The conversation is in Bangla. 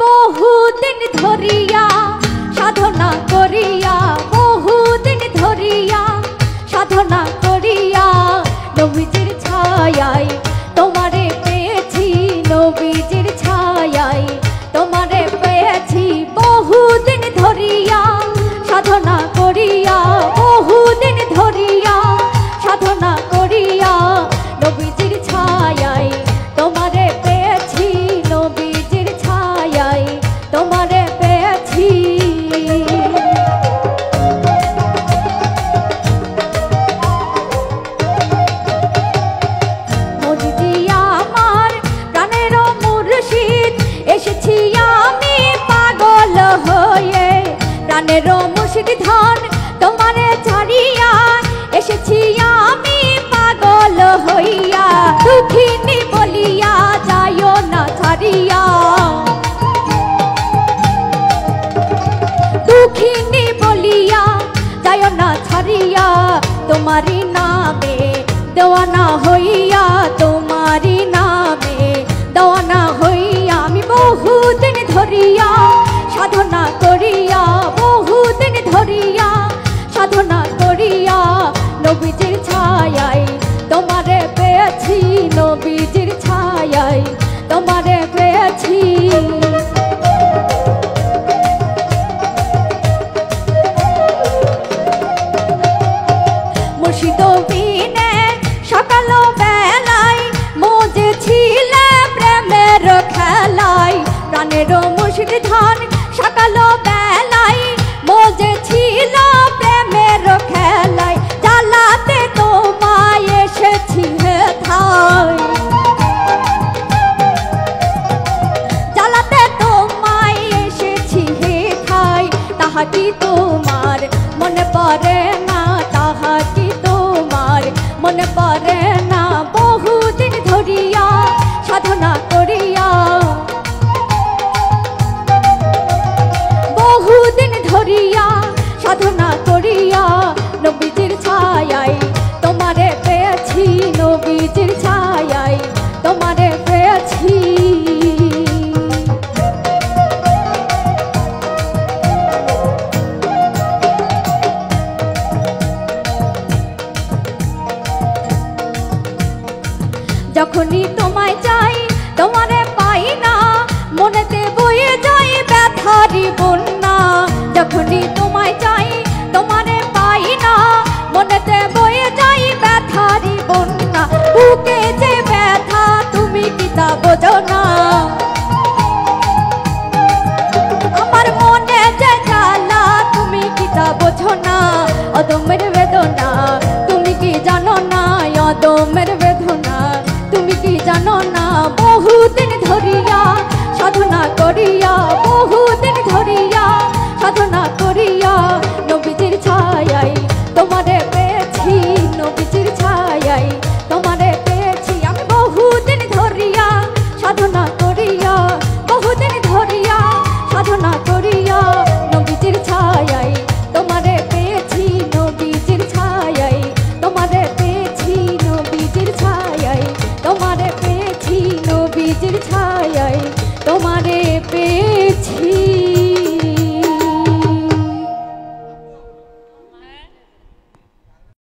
বহুদিন ধরিয়া সাধনা করিয়া, বহুদিন ধরিয়া সাধনা করিয়া নবীজির ছায়ায় তোমারে পেয়েছি, নবীজির ছায়ায় তোমারে পেয়েছি। বহুদিন ধরিয়া সাধনা করিয়া, বহুদিন ধরিয়া সাধনা করিয়া নবীজির ছায়ায় তোমারে পেয়েছি, নবীজির ছায়ায় তোমারে পেয়েছি। মুর্শিদি আমার প্রাণের মুর্শিদ, এসেছি আমি পাগল হয়ে। প্রাণের মুর্শিদ ধন তোমারে ছাড়িয়া, এসেছি আমি পাগল হইয়া। দুঃখিনী বলিয়া যাইও না ছাড়িয়া, দুঃখিনী বলিয়া যাইও না ছাড়িয়া। তোমারি নামে দেওয়ানা হইয়া, তোমারি নামে দেওয়ানা হইয়া। আমি বহুদিন ধরিয়া সাধনা করিয়া, বহুদিন ধরিয়া সাধনা করিয়া নবীজির ছায়ায় তোমারে পেয়েছি, নবীজির ছায়ায় তোমারে পেয়েছি। মুর্শিদ বিনে সকাল বেলায় মজে ছিলে প্রেমের খেলায়। প্রাণের মুর্শিদ ধন সকাল বেলায় মজে ছিল প্রেমের খেলায়। জ্বালাতে তোমায় এসেছি হেথায়, জ্বালাতে তোমায় এসেছি হেথায়। তাহা কি তোমার মনে পড়ে না, তাহা কি তোমার মনে পড়ে না। বহুদিন ধরিয়া সাধনা করিয়া, বহুদিন ধরিয়া সাধনা করিয়া নবীজির ছায়ায় তোমারে পেয়েছি, নবীজির ছায়ায় তোমারে পেয়েছি। যখনই তোমায় চাই তোমারে পাই না, মনেতে বয়ে যায় ব্যথারি বন্যা। যখনই তোমায় চাই তোমারে পাই না, মনেতে বয়ে যায় ব্যথারি বন্যা। বুকে যে ব্যথা তুমি কি তা বোঝো না, আমার মনে যে জ্বালা তুমি কি তা বোঝো না। অদমের বেদনা তুমি কি জানো না, অদমের বেদনা তুমি কি জানো না। বহুদিন ধরিয়া